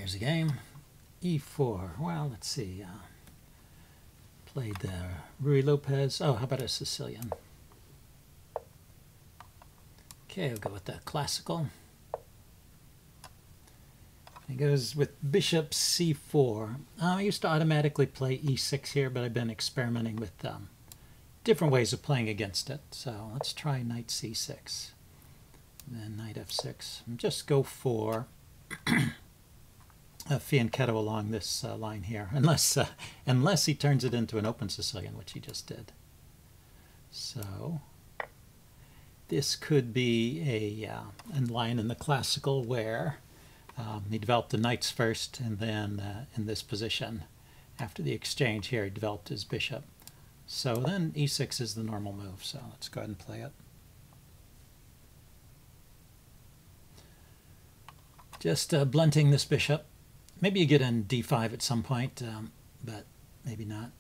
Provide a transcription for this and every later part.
Here's a game. E4. Well, let's see. Played the Ruy Lopez. Oh, how about a Sicilian? Okay, I'll go with the Clasical. It goes with bishop c4. I used to automatically play e6 here, but I've been experimenting with different ways of playing against it. So let's try knight c6. And then knight f6. And just go for a fianchetto along this line here, unless he turns it into an open Sicilian, which he just did. So this could be a line in the Clasical where he developed the knights first, and then in this position, after the exchange here, he developed his bishop. So then e6 is the normal move, so let's go ahead and play it. Just blunting this bishop. Maybe you get in d5 at some point, but maybe not.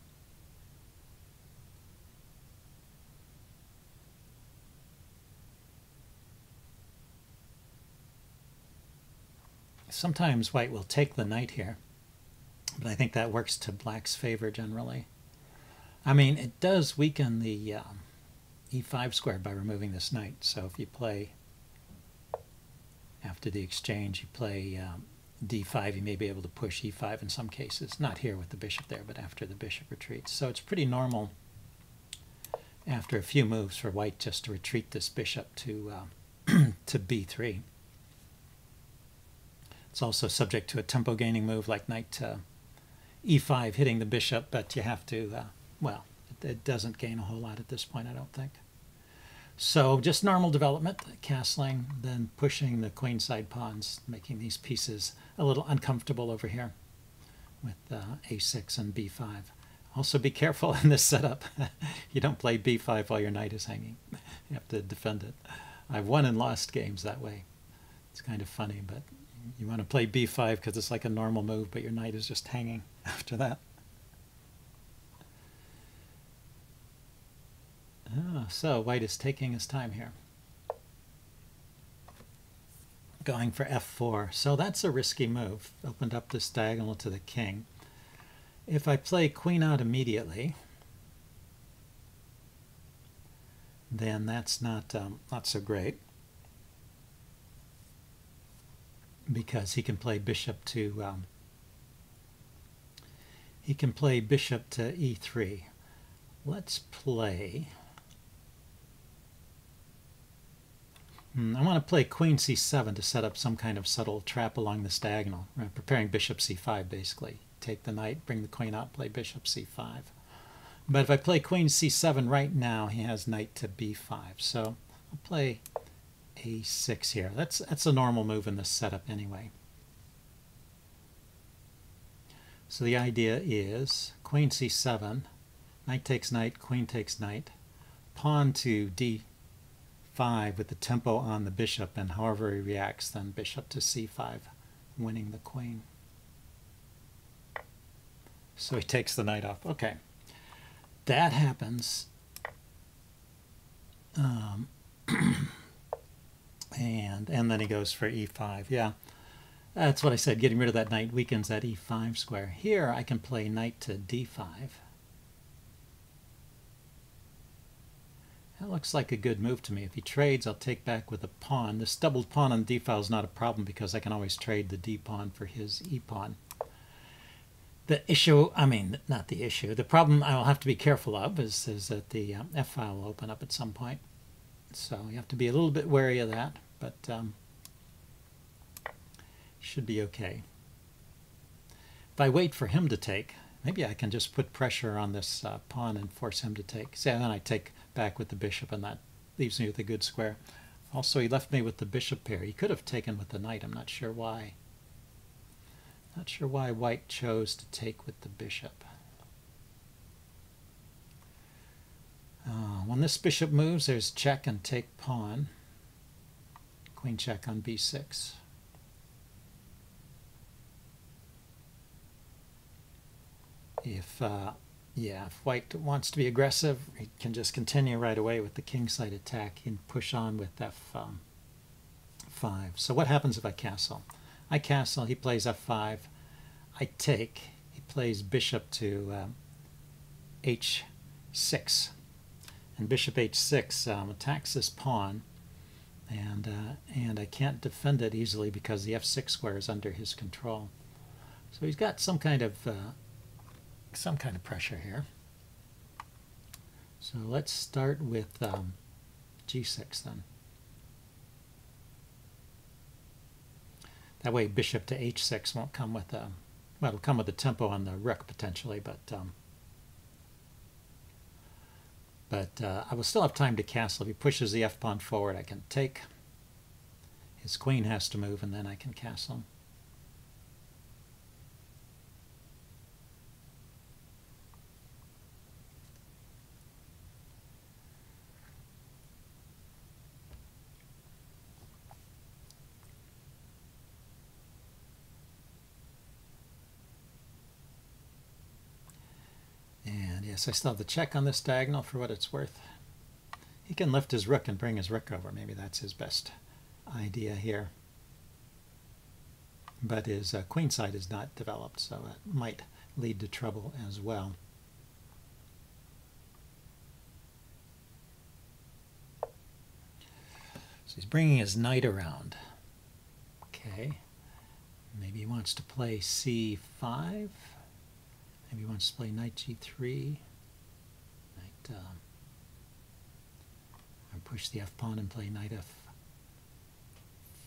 Sometimes white will take the knight here, but I think that works to black's favor generally. I mean, it does weaken the e5 square by removing this knight. So if you play, after the exchange, you play d5, you may be able to push e5 in some cases. Not here with the bishop there, but after the bishop retreats. So it's pretty normal after a few moves for white just to retreat this bishop to, to b3. It's also subject to a tempo gaining move like knight e5 hitting the bishop, but you have to, well, it doesn't gain a whole lot at this point, I don't think. So just normal development, castling, then pushing the queenside pawns, making these pieces a little uncomfortable over here with a6 and b5. Also be careful in this setup. You don't play b5 while your knight is hanging. You have to defend it. I've won and lost games that way. It's kind of funny, but you want to play b5 because it's like a normal move, but your knight is just hanging after that. So white is taking his time here. Going for f4. So that's a risky move. Opened up this diagonal to the king. If I play queen out immediately, then that's not so great, because he can play bishop to e3. Let's play. I want to play queen c7 to set up some kind of subtle trap along this diagonal. We're preparing bishop c5 basically. Take the knight, bring the queen out, play bishop c5. But if I play queen c7 right now, he has knight to b5. So I'll play a6 here. That's a normal move in this setup anyway. So the idea is queen c7, knight takes knight, queen takes knight, pawn to d5 with the tempo on the bishop, and however he reacts, then bishop to c5, winning the queen. So he takes the knight off. Okay, that happens. And then he goes for e5. Yeah, that's what I said. Getting rid of that knight weakens that e5 square. Here I can play knight to d5. That looks like a good move to me. If he trades, I'll take back with a pawn. This doubled pawn on d-file is not a problem because I can always trade the d-pawn for his e-pawn. The issue, I mean, not the issue, the problem I will have to be careful of is that the f-file will open up at some point. So you have to be a little bit wary of that, but should be okay. If I wait for him to take, maybe I can just put pressure on this pawn and force him to take. See, and then I take back with the bishop, and that leaves me with a good square. Also, he left me with the bishop pair. He could have taken with the knight. I'm not sure why. Not sure why white chose to take with the bishop. When this bishop moves, there's check and take pawn. Queen check on b6. If white wants to be aggressive, he can just continue right away with the kingside attack and push on with f5. So what happens if I castle? I castle, he plays f5. I take. He plays bishop to h6. And bishop h6 attacks this pawn. And I can't defend it easily because the f6 square is under his control. So he's got some kind of pressure here. So let's start with g6 then. That way bishop to h6 won't come with a, well, it'll come with a tempo on the rook potentially, but I will still have time to castle. If he pushes the f-pawn forward, I can take. His queen has to move, and then I can castle. And yes, I still have the check on this diagonal for what it's worth. He can lift his rook and bring his rook over. Maybe that's his best idea here. But his queen side is not developed, so it might lead to trouble as well. So he's bringing his knight around. Okay. Maybe he wants to play c5. Maybe he wants to play knight g3. Knight, or push the f-pawn and play knight f4.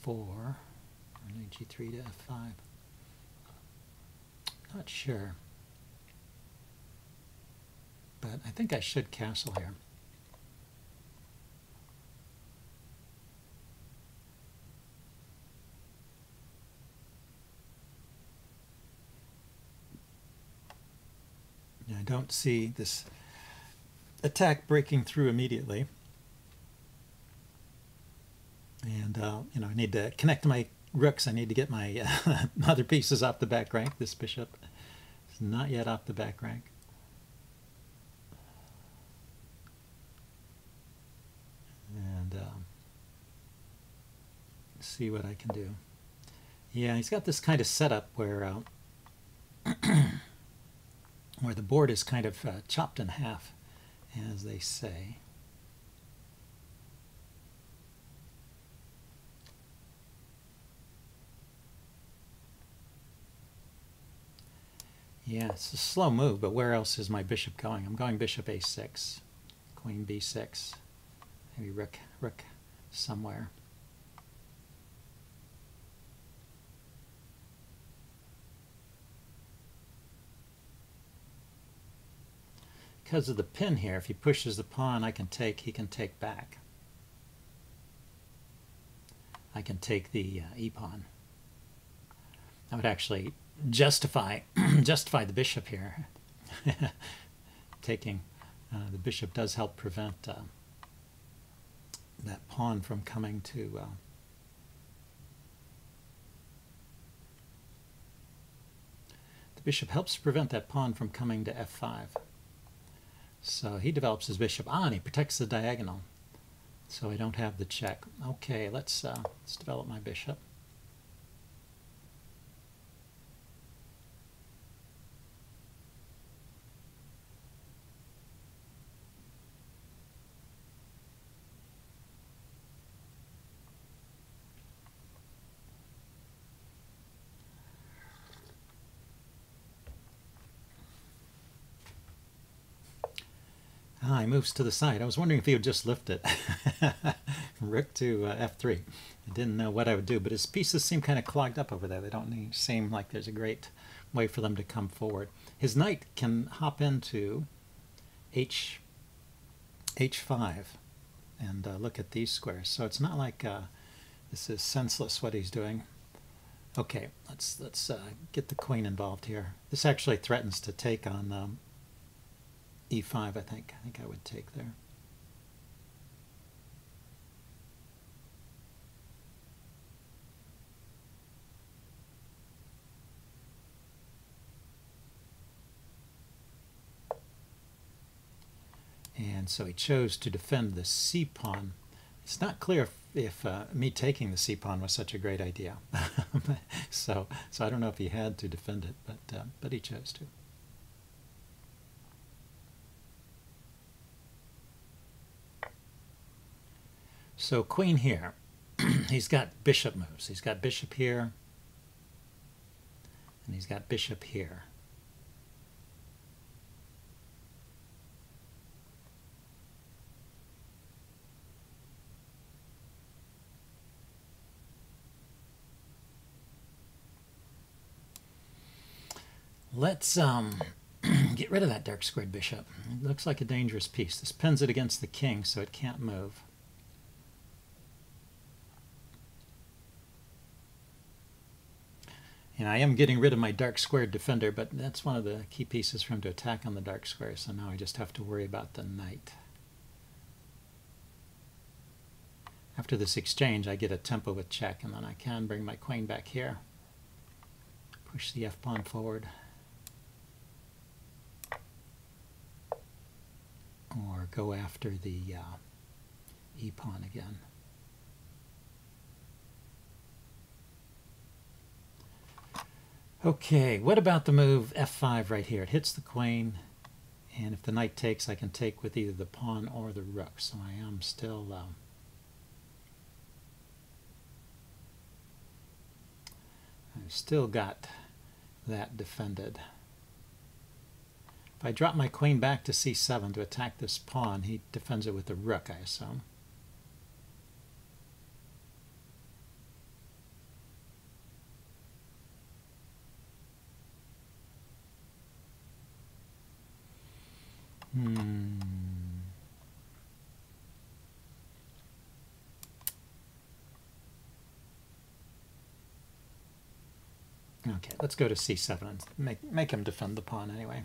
Or knight g3 to f5. Not sure. But I think I should castle here. I don't see this attack breaking through immediately. And, you know, I need to connect my rooks. I need to get my other pieces off the back rank. This bishop is not yet off the back rank. And see what I can do. Yeah, he's got this kind of setup where where the board is kind of chopped in half, as they say. Yeah, it's a slow move, but where else is my bishop going? I'm going bishop a6, queen b6, maybe rook somewhere. Because of the pin here, if he pushes the pawn, I can take, he can take back. I can take the e-pawn. I would actually justify the bishop here. Taking the bishop does help prevent that pawn from coming to the bishop helps prevent that pawn from coming to f5. So he develops his bishop. And he protects the diagonal. So I don't have the check. Okay, let's develop my bishop. Ah, he moves to the side. I was wondering if he would just lift it. Rook to f3. I didn't know what I would do, but his pieces seem kind of clogged up over there. They don't seem like there's a great way for them to come forward. His knight can hop into h5 and look at these squares. So it's not like this is senseless what he's doing. Okay, let's get the queen involved here. This actually threatens to take on e5, I think. I think I would take there. And so he chose to defend the c-pawn It's not clear if me taking the c-pawn was such a great idea. so I don't know if he had to defend it, but he chose to. So queen here. He's got bishop moves. He's got bishop here, and he's got bishop here. Let's get rid of that dark squared bishop. It looks like a dangerous piece. This pins it against the king, so it can't move. And I am getting rid of my dark squared defender, but that's one of the key pieces for him to attack on the dark square, so now I just have to worry about the knight. After this exchange, I get a tempo with check, and then I can bring my queen back here. Push the f-pawn forward. Or go after the e-pawn again. Okay, what about the move f5 right here? It hits the queen, and if the knight takes, I can take with either the pawn or the rook, so I am still I've still got that defended. If I drop my queen back to c7 to attack this pawn, he defends it with the rook, I assume. Okay, let's go to c7 and make him defend the pawn anyway.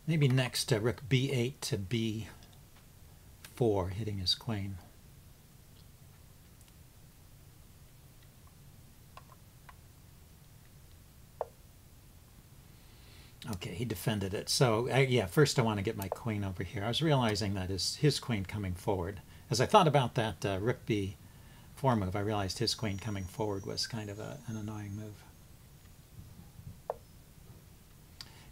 Maybe next rook b8 to b4, hitting his queen. Okay, he defended it. So, yeah, first I want to get my queen over here. I was realizing that his queen coming forward. As I thought about that rook b4 move, I realized his queen coming forward was kind of an annoying move.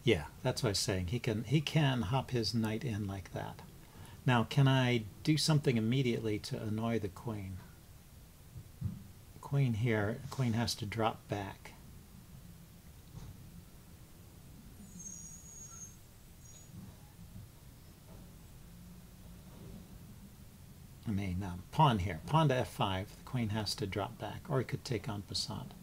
Yeah, that's what I was saying. He can hop his knight in like that. Now, can I do something immediately to annoy the queen? Queen here, queen has to drop back. I mean, pawn here, pawn to f5, the queen has to drop back, or he could take en passant.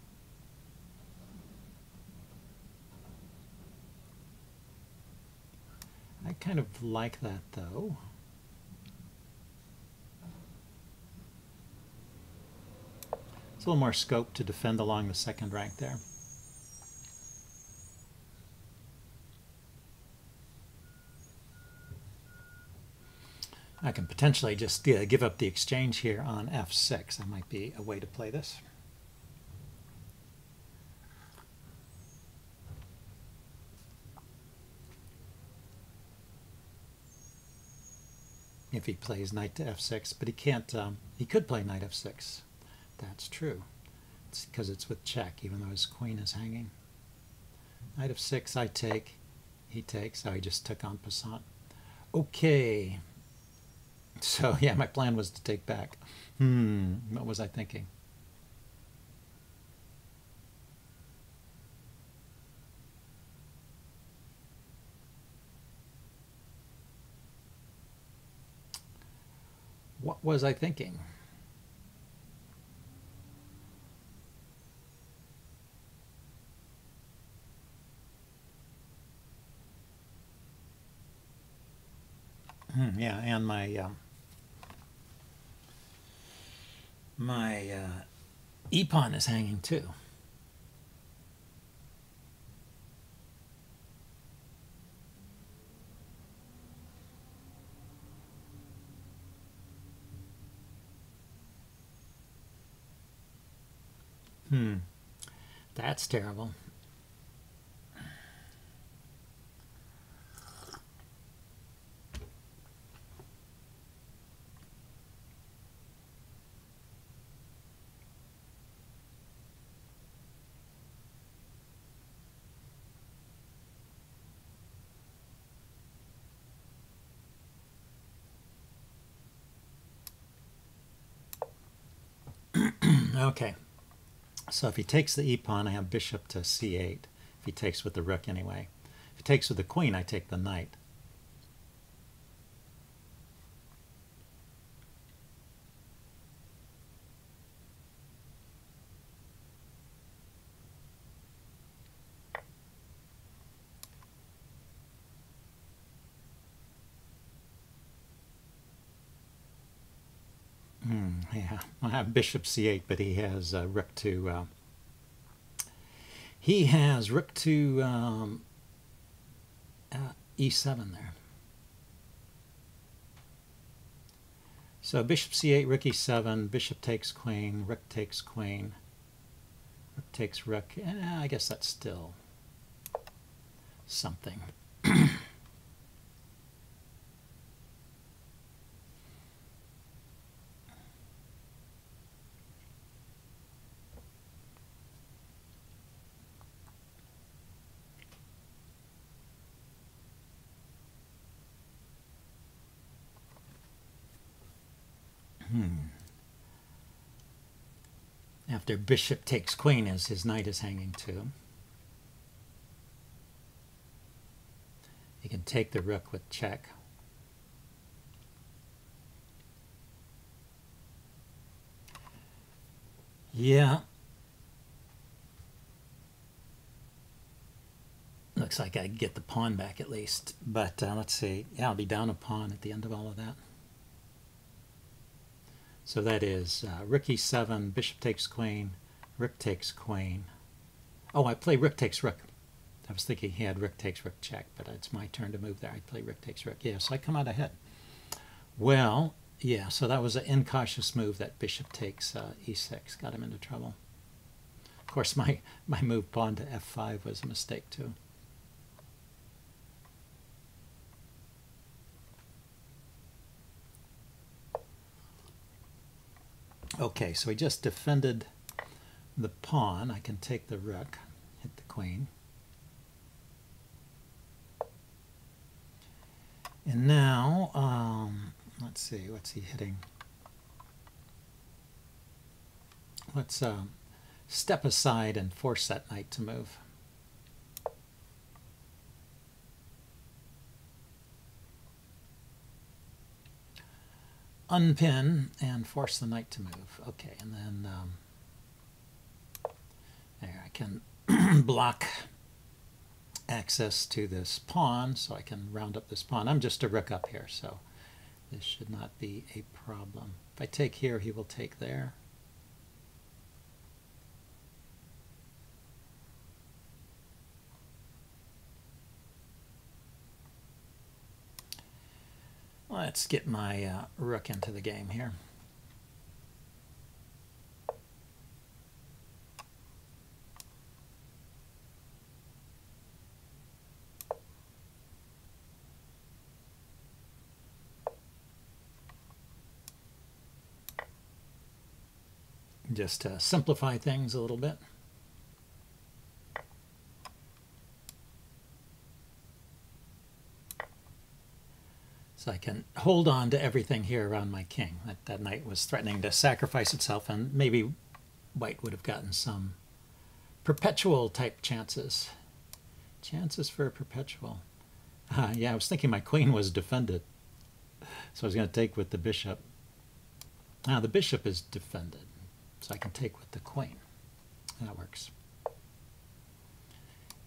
I kind of like that, though. It's a little more scope to defend along the second rank there. I can potentially just give up the exchange here on f6. That might be a way to play this. If he plays knight to f6, but he can't, he could play knight f6. That's true. It's because it's with check, even though his queen is hanging. Knight f6, I take, he takes, so he just took en passant. Okay. So, yeah, my plan was to take back. What was I thinking? What was I thinking? Yeah, and my e-pawn is hanging too. That's terrible. Okay, so if he takes the e-pawn, I have bishop to c8. If he takes with the rook anyway. If he takes with the queen, I take the knight. Yeah, I have bishop c8, but he has rook to e7 there. So bishop c8, rook e7, bishop takes queen, rook takes queen, rook takes rook. I guess that's still something. After bishop takes queen, as his knight is hanging too. He can take the rook with check. Yeah. Looks like I get the pawn back at least. But let's see. Yeah, I'll be down a pawn at the end of all of that. So that is rook e7, bishop takes queen, rook takes queen. Oh, I play rook takes rook. I was thinking he had rook takes rook check, but it's my turn to move there. I play rook takes rook. Yeah, so I come out ahead. Well, yeah, so that was an incautious move, that bishop takes e6. Got him into trouble. Of course, my move pawn to f5 was a mistake too. Okay, so he just defended the pawn. I can take the rook, hit the queen. And now, let's see, what's he hitting? Let's step aside and force that knight to move. Unpin and force the knight to move. Okay, and then there I can block access to this pawn, so I can round up this pawn. I'm just a rook up here, so this should not be a problem. If I take here, he will take there. Let's get my rook into the game here. Just to simplify things a little bit. So I can hold on to everything here around my king. That knight was threatening to sacrifice itself, and maybe white would have gotten some perpetual type chances. Chances for a perpetual. Yeah, I was thinking my queen was defended. So I was going to take with the bishop. Now the bishop is defended, so I can take with the queen. That works.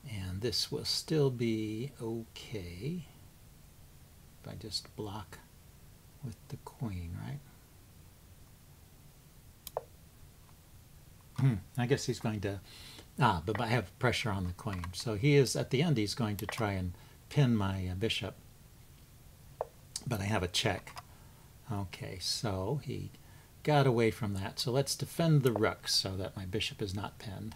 And this will still be okay if I just block with the queen, right? I guess he's going to, but I have pressure on the queen. So he is, at the end, he's going to try and pin my bishop. But I have a check. Okay, so he got away from that. So let's defend the rook so that my bishop is not pinned.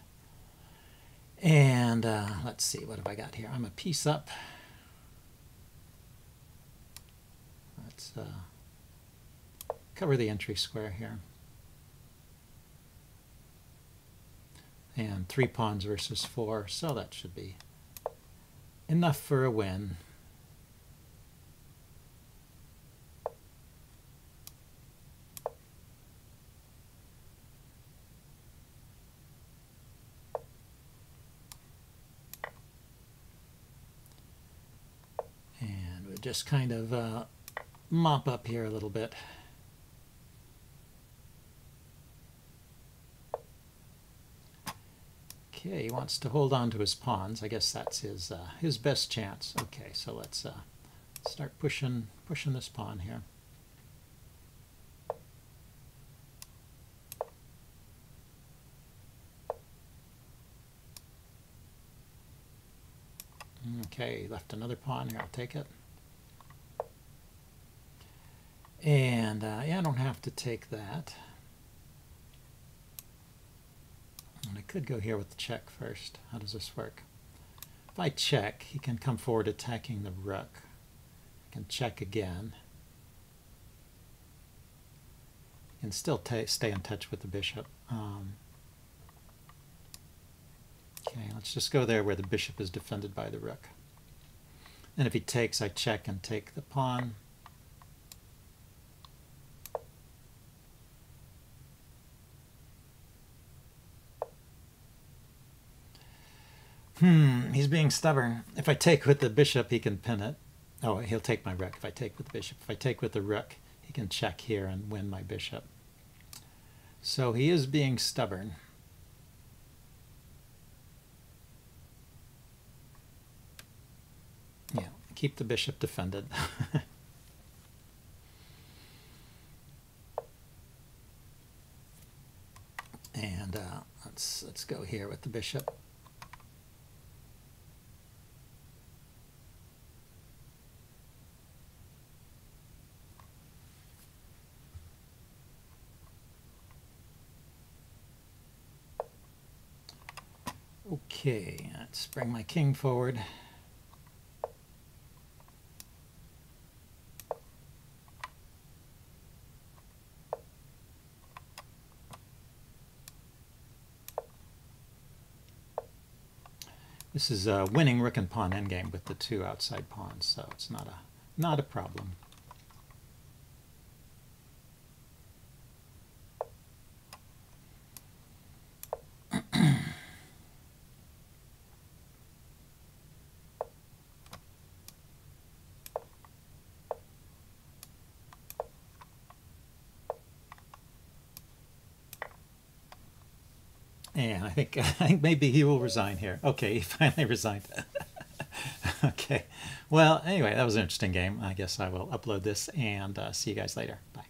And let's see, what have I got here? I'm a piece up. Let's cover the entry square here. And 3 pawns versus 4, so that should be enough for a win. just kind of mop up here a little bit. Okay, he wants to hold on to his pawns. I guess that's his best chance. Okay, so let's start pushing this pawn here. Okay, left another pawn here. I'll take it. And yeah, I don't have to take that. And I could go here with the check first. How does this work? If I check, he can come forward attacking the rook. I can check again. He can still stay in touch with the bishop. Okay, let's just go there where the bishop is defended by the rook. And if he takes, I check and take the pawn. He's being stubborn. If I take with the bishop, he can pin it. Oh, he'll take my rook if I take with the bishop. If I take with the rook, he can check here and win my bishop. So he is being stubborn. Yeah, keep the bishop defended. And let's go here with the bishop. Okay, let's bring my king forward. This is a winning rook and pawn endgame with the two outside pawns, so it's not a problem. And I think maybe he will resign here. Okay, he finally resigned. Okay. Well, anyway, that was an interesting game. I guess I will upload this and see you guys later. Bye.